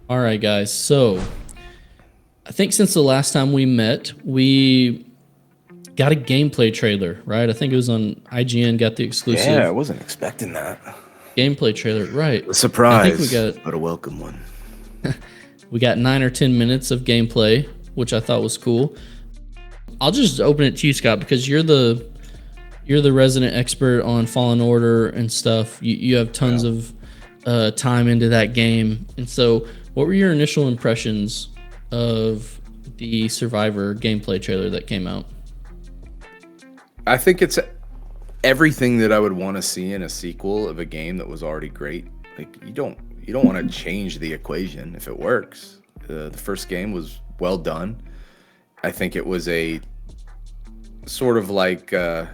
All right, guys. So I think since the last time we met, we got a gameplay trailer, right? I think it was on IGN, got the Yeah, I exclusive wasn't expecting that. gameplay trailer, right? A I think we surprise, got but a welcome one. 9 or 10 minutes of gameplay, which I thought was cool. I'll just open it to you, Scott, because you're the resident expert on Fallen Order and stuff. You have tons of time into that game, and so what were your initial impressions of the Survivor gameplay trailer that came out? I think it's everything that I would want to see in a sequel of a game that was already great. Like you don't want to change the equation if it works. The first game was well done. I think it was a sort of like I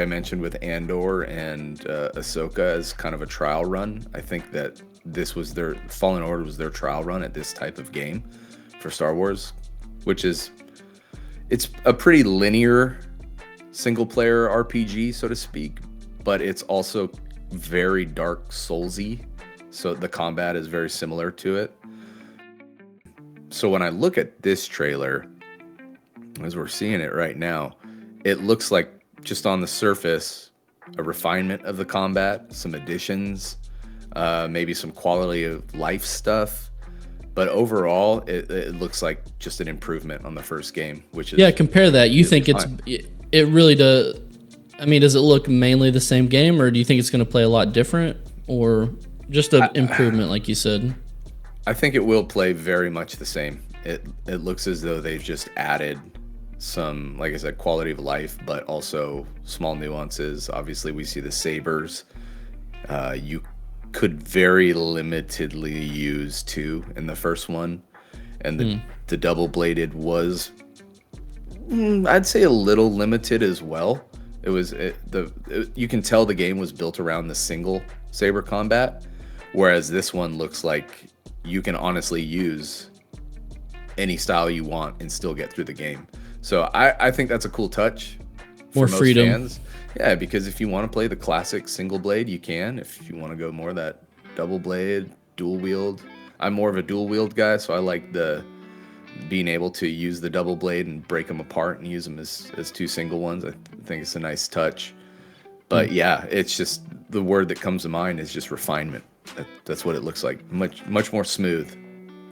mentioned with Andor and Ahsoka as kind of a trial run. I think that this was their Fallen Order was their trial run at this type of game for Star Wars, which is it's a pretty linear single player RPG, so to speak, but it's also very Dark Soulsy. So the combat is very similar to it. So when I look at this trailer, as we're seeing it right now, it looks like just on the surface a refinement of the combat, some additions, maybe some quality of life stuff. But overall, it looks like just an improvement on the first game, which is Yeah, compare that. You think fine. it really does? I mean, does it look mainly the same game, or do you think it's going to play a lot different, or just an improvement, like you said? I think it will play very much the same. It looks as though they've just added some, like I said, quality of life, but also small nuances. Obviously, we see the sabers. You could very limitedly use two in the first one, and the double bladed was, I'd say, a little limited as well. You can tell the game was built around the single saber combat, whereas this one looks like you can honestly use any style you want and still get through the game. So I think that's a cool touch for More most freedom. fans. Yeah, because if you want to play the classic single blade, you can. If you want to go more that double blade, dual wield. I'm more of a dual wield guy, so I like the being able to use the double blade and break them apart and use them as two single ones. I think it's a nice touch. But yeah, it's just the word that comes to mind is just refinement. That's what it looks like. Much more smooth,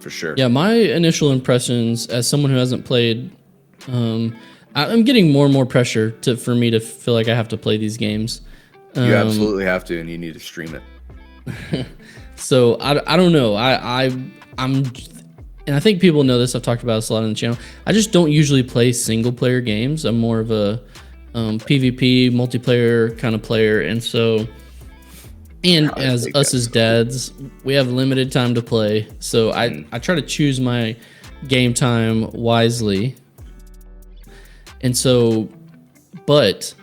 for sure. Yeah, my initial impressions as someone who hasn't played, I'm getting more and more pressure for me to feel like I have to play these games. You absolutely have to, and you need to stream it. So I don't know. I'm and I think people know this. I've talked about this a lot on the channel. I just don't usually play single player games. I'm more of a PvP multiplayer kind of player, and so. And as us as dads, we have limited time to play, so I try to choose my game time wisely. And so, but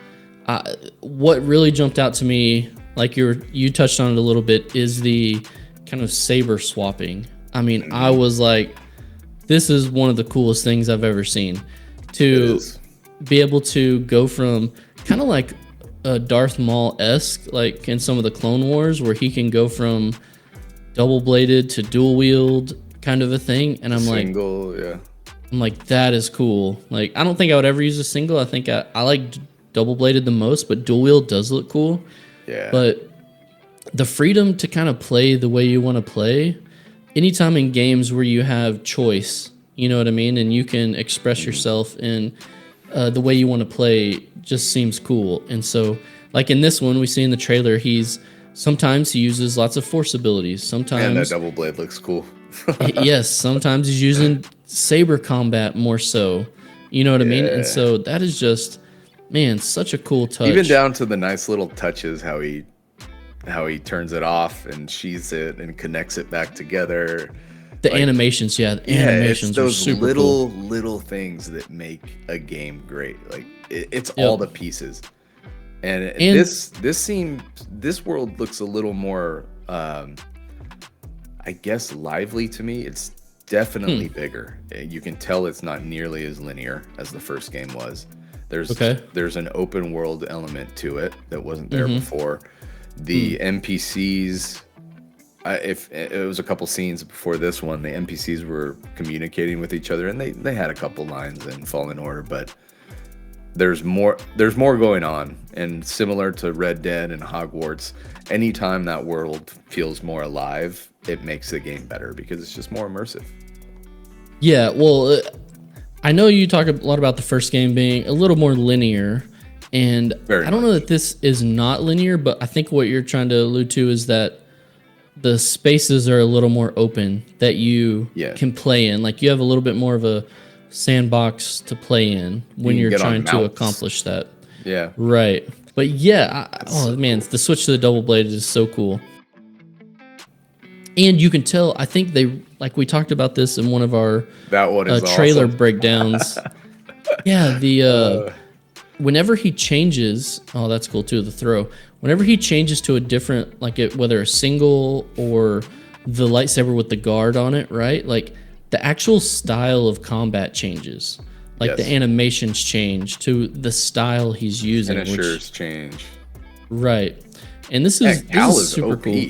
what really jumped out to me, like you touched on it a little bit, is the kind of saber swapping. I mean, I was like, this is one of the coolest things I've ever seen. To be able to go from kind of like Darth Maul-esque, like in some of the Clone Wars, where he can go from double-bladed to dual-wield kind of a thing, and I'm like, that is cool. Like, I don't think I would ever use a single. I think I like double-bladed the most, but dual-wield does look cool. Yeah. But the freedom to kind of play the way you want to play, anytime in games where you have choice, you know what I mean, and you can express yourself in the way you want to play, just seems cool. And so, like in this one, we see in the trailer, sometimes he uses lots of force abilities. Sometimes, and that double blade looks cool. yes, sometimes he's using saber combat more so. You know what I mean? And so that is just, man, such a cool touch. Even down to the nice little touches, how he turns it off and sheathes it and connects it back together. The animations, the animations it's those are super little things that make a game great. Like it's all the pieces, and this world looks a little more, I guess, lively to me. It's definitely bigger. You can tell it's not nearly as linear as the first game was. There's an open world element to it that wasn't there before. The NPCs if it was a couple scenes before this one, the NPCs were communicating with each other, and they had a couple lines in Fallen Order, but there's more going on. And similar to Red Dead and Hogwarts, anytime that world feels more alive, it makes the game better because it's just more immersive. Yeah, well, I know you talk a lot about the first game being a little more linear, and I don't know that this is not linear, but I think what you're trying to allude to is that the spaces are a little more open that you can play in. Like you have a little bit more of a sandbox to play in when you're trying to accomplish that. Yeah. Right. But yeah, oh man, the switch to the double bladed is so cool. And you can tell, I think they, like we talked about this in one of our trailer awesome. Breakdowns. Yeah, whenever he changes, oh, that's cool too, the throw. Whenever he changes to a different, like whether a single or the lightsaber with the guard on it, right? Like the actual style of combat changes. Like the animations change to the style he's using. Finishers change. Right. And this is super OP. Cool.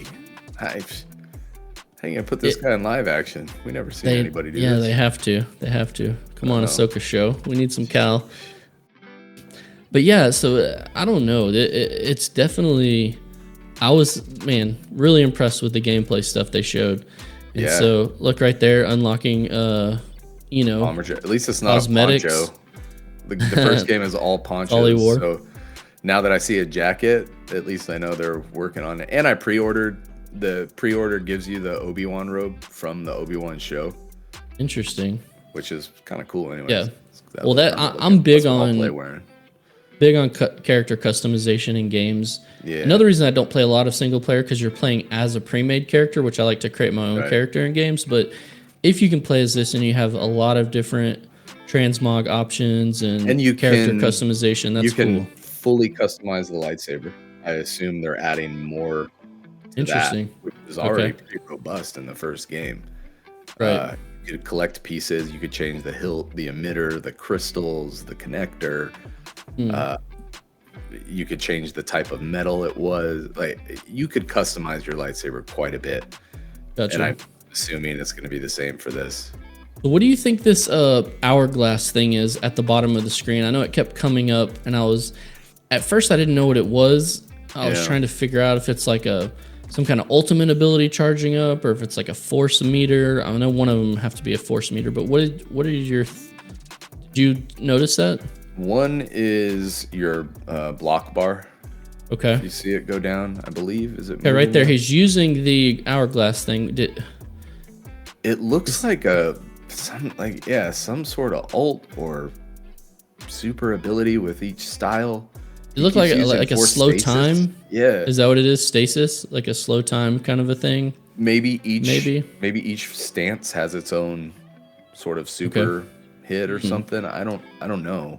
How you gonna put this guy in live action? We never seen anybody do this. Yeah, they have to. They have to. Come on, Ahsoka show. We need some Cal. But yeah, so I don't know. It's definitely. I was really impressed with the gameplay stuff they showed. And so look right there, unlocking. At least it's not cosmetics. A poncho. The first game is all ponchos. So now that I see a jacket, at least I know they're working on it. And I pre-ordered. The pre-order gives you the Obi-Wan robe from the Obi-Wan show. Interesting. Which is kind of cool anyways. Yeah. Well, I'm big on character customization in games. Yeah. Another reason I don't play a lot of single player because you're playing as a pre-made character, which I like to create my own character in games. But if you can play as this and you have a lot of different transmog options and you character customization, that's cool. You can fully customize the lightsaber. I assume they're adding more. Interesting. That, which is already pretty robust in the first game. Right. You could collect pieces. You could change the hilt, the emitter, the crystals, the connector. You could change the type of metal it was. Like you could customize your lightsaber quite a bit. Gotcha. And I'm assuming it's going to be the same for this. What do you think this hourglass thing is at the bottom of the screen? I know it kept coming up, and at first I didn't know what it was. I was trying to figure out if it's like some kind of ultimate ability charging up, or if it's like a force meter. I know one of them have to be a force meter, but did you notice that? One is your block bar. Okay. You see it go down, I believe. Is it? Okay, right there. He's using the hourglass thing. It looks like some sort of ult or super ability with each style. It looked like a slow stasis. Time. Yeah. Is that what it is? Stasis? Like a slow time kind of a thing? Maybe each stance has its own sort of super hit or something. I don't know.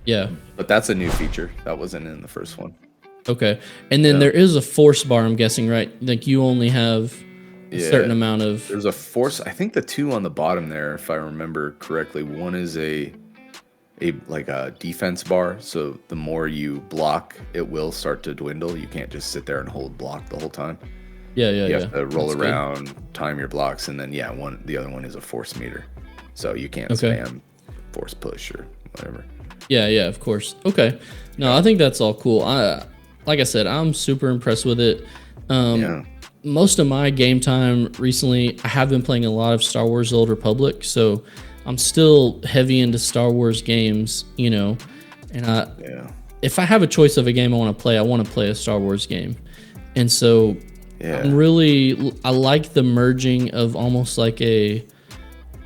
Yeah. But that's a new feature. That wasn't in the first one. Okay. And then there is a force bar, I'm guessing, right? Like you only have a certain amount of... There's a force. I think the two on the bottom there, if I remember correctly, one is a defense bar, so the more you block, it will start to dwindle. You can't just sit there and hold block the whole time. You have to roll around, time your blocks, and then the other one is a force meter, so you can't spam force push or whatever. Yeah, of course. Okay, no, I think that's all cool. Like I said, I'm super impressed with it. Most of my game time recently, I have been playing a lot of Star Wars: The Old Republic, so I'm still heavy into Star Wars games, and if I have a choice of a game I want to play a Star Wars game. And so I like the merging of almost like a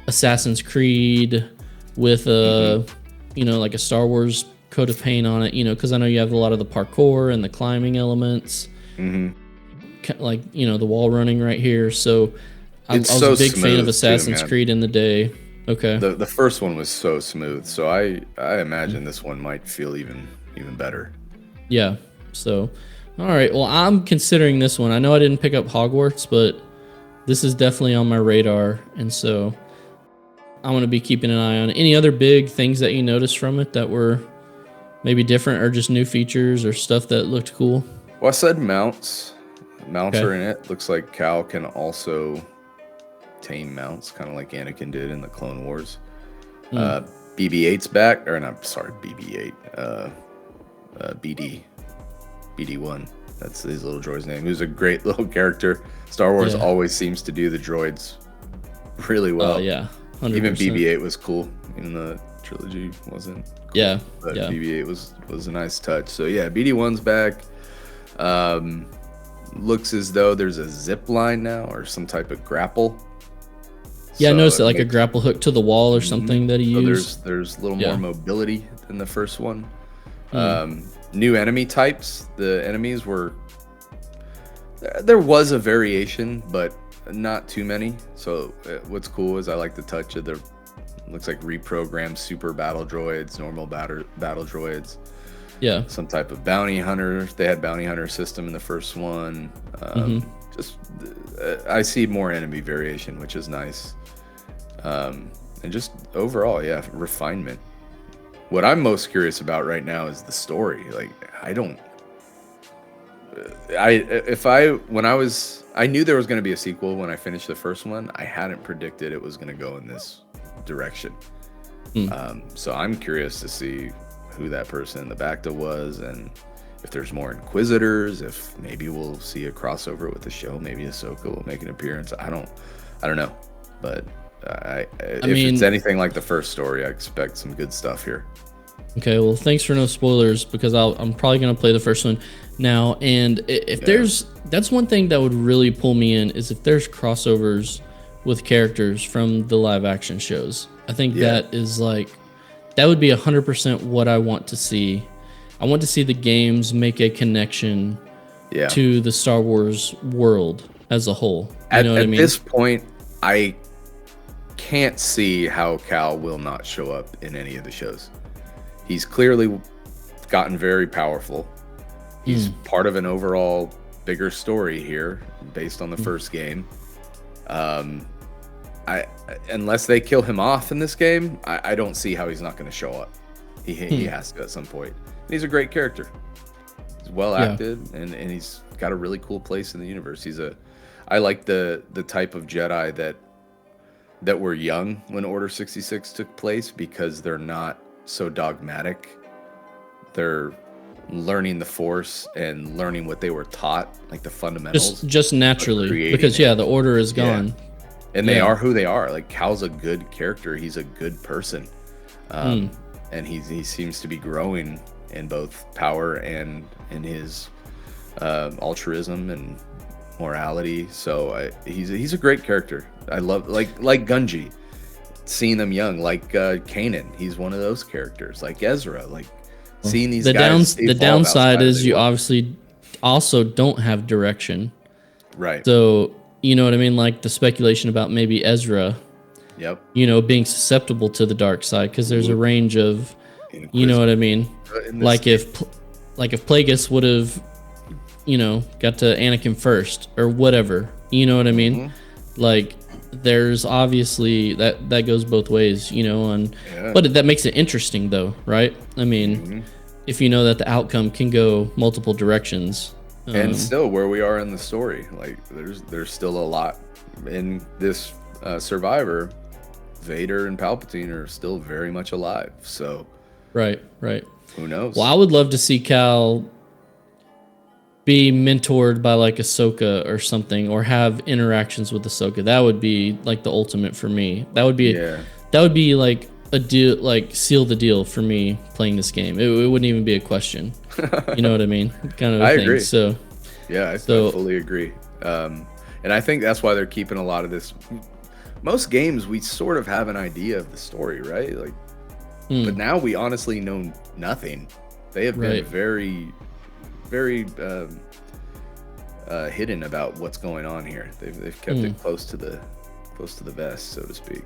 Assassin's Creed with like a Star Wars coat of paint on it, because I know you have a lot of the parkour and the climbing elements, like, the wall running right here. So I was a big fan of Assassin's Creed in the day. Okay. The first one was so smooth, so I imagine this one might feel even better. Yeah. So, all right. Well, I'm considering this one. I know I didn't pick up Hogwarts, but this is definitely on my radar, and so I'm going to be keeping an eye on it. Any other big things that you noticed from it that were maybe different, or just new features or stuff that looked cool? Well, I said mounts. Mounts are in it. Looks like Cal can also tame mounts, kind of like Anakin did in the Clone Wars. BB-8's back, or not, sorry, BB-8. BD1. That's his little droid's name. Who's a great little character. Star Wars always seems to do the droids really well. Yeah, 100%. Even BB-8 was cool. Even the trilogy wasn't cool, but BB-8 was a nice touch. So yeah, BD1's back. Looks as though there's a zip line now or some type of grapple. Yeah, I noticed it, like a grapple hook to the wall or something that he used. There's a little more mobility than the first one. New enemy types. The enemies there was a variation, but not too many. So what's cool is I like the touch of looks like reprogrammed super battle droids, normal battle droids. Yeah. Some type of bounty hunter. They had bounty hunter system in the first one. Just I see more enemy variation, which is nice. And just overall, refinement. What I'm most curious about right now is the story. Like, I knew there was going to be a sequel when I finished the first one. I hadn't predicted it was going to go in this direction. So I'm curious to see who that person in the Bacta was, and if there's more Inquisitors, if maybe we'll see a crossover with the show, maybe Ahsoka will make an appearance. I don't know, but if it's anything like the first story, I expect some good stuff here. Okay, well, thanks for no spoilers, because I'm probably gonna play the first one now, and if that's one thing that would really pull me in, is if there's crossovers with characters from the live action shows. I think that is that would be 100% what I want to see. I want to see the games make a connection to the Star Wars world as a whole. You know what I mean? At this point, I can't see how Cal will not show up in any of the shows. He's clearly gotten very powerful. He's part of an overall bigger story here based on the first game. Unless they kill him off in this game, I don't see how he's not going to show up. He has to at some point. And he's a great character. He's well acted, and he's got a really cool place in the universe. I like the type of Jedi that were young when Order 66 took place, because they're not so dogmatic. They're learning the Force and learning what they were taught, like the fundamentals. Just naturally, because the Order is gone. Yeah. And they are who they are. Like, Cal's a good character. He's a good person. And he seems to be growing in both power and in his altruism and morality. So he's a great character. I love, like Gunji, seeing them young, like Kanan. He's one of those characters, like Ezra, like seeing these guys. The downside is you obviously also don't have direction. Right. So, you know what I mean? Like the speculation about maybe Ezra, being susceptible to the dark side, because there's a range of, you know what I mean? Like if Plagueis would have, got to Anakin first or whatever, you know what I mean? Like, there's obviously that goes both ways, but that makes it interesting though, right? I mean, if you know that the outcome can go multiple directions. And still, where we are in the story, like there's still a lot in this Survivor. Vader and Palpatine are still very much alive. So, right. Who knows? Well, I would love to see Cal be mentored by like Ahsoka or something, or have interactions with Ahsoka. That would be like the ultimate for me. That would be like a deal, like seal the deal for me playing this game. It wouldn't even be a question. You know what I mean? Kind of a thing. Agree. So I fully agree. And I think that's why they're keeping a lot of this. Most games, we sort of have an idea of the story, right? Like, but now we honestly know nothing. They have been very, very hidden about what's going on here. They've kept it close to the vest, so to speak.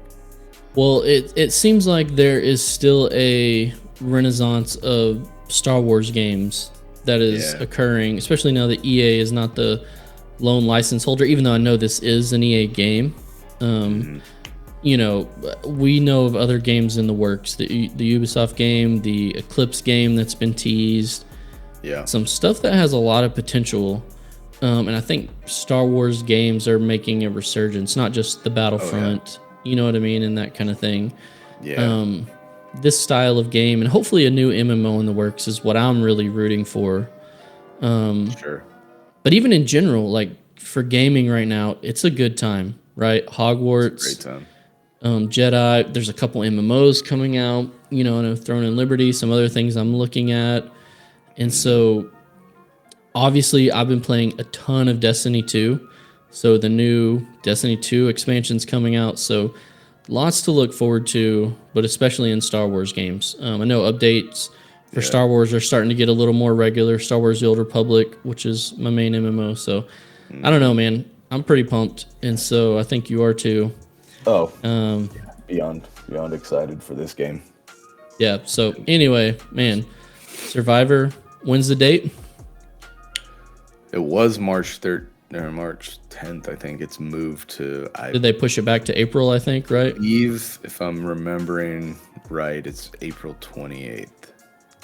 Well, it seems like there is still a renaissance of Star Wars games that is occurring, especially now that EA is not the lone license holder, even though I know this is an EA game. We know of other games in the works, the Ubisoft game, the Eclipse game that's been teased. Some stuff that has a lot of potential. And I think Star Wars games are making a resurgence, not just the Battlefront, you know what I mean, and that kind of thing. Yeah. This style of game, and hopefully a new MMO in the works, is what I'm really rooting for. Sure. But even in general, like for gaming right now, it's a good time, right? Hogwarts, Great time. Jedi. There's a couple MMOs coming out, you know, and Throne and Liberty, some other things I'm looking at. And so obviously I've been playing a ton of Destiny 2. So the new Destiny 2 expansion's coming out. So lots to look forward to, but especially in Star Wars games. I know updates for Star Wars are starting to get a little more regular. Star Wars The Old Republic, which is my main MMO. So I don't know, man. I'm pretty pumped. And so I think you are too. Oh, beyond excited for this game. Yeah. So anyway, man, Survivor, when's the date? It was March 3rd or March 10th, I think. It's moved to, I Did they push it back to April, I think, right? believe, if I'm remembering right, it's April 28th.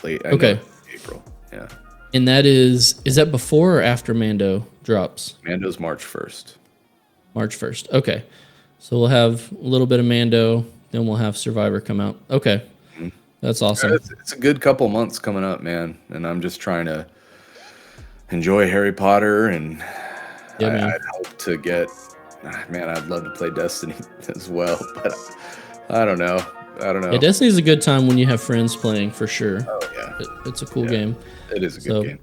Late, Okay. April. Yeah. And that is that before or after Mando drops? Mando's March 1st. March 1st. Okay. So we'll have a little bit of Mando, then we'll have Survivor come out. Okay. That's awesome. It's a good couple months coming up, man. And I'm just trying to enjoy Harry Potter, and Yeah, man. I'd hope to get, man, I'd love to play Destiny as well, but I don't know. Yeah, Destiny's a good time when you have friends playing, for sure. Oh, yeah. It's a cool game. It is a good game.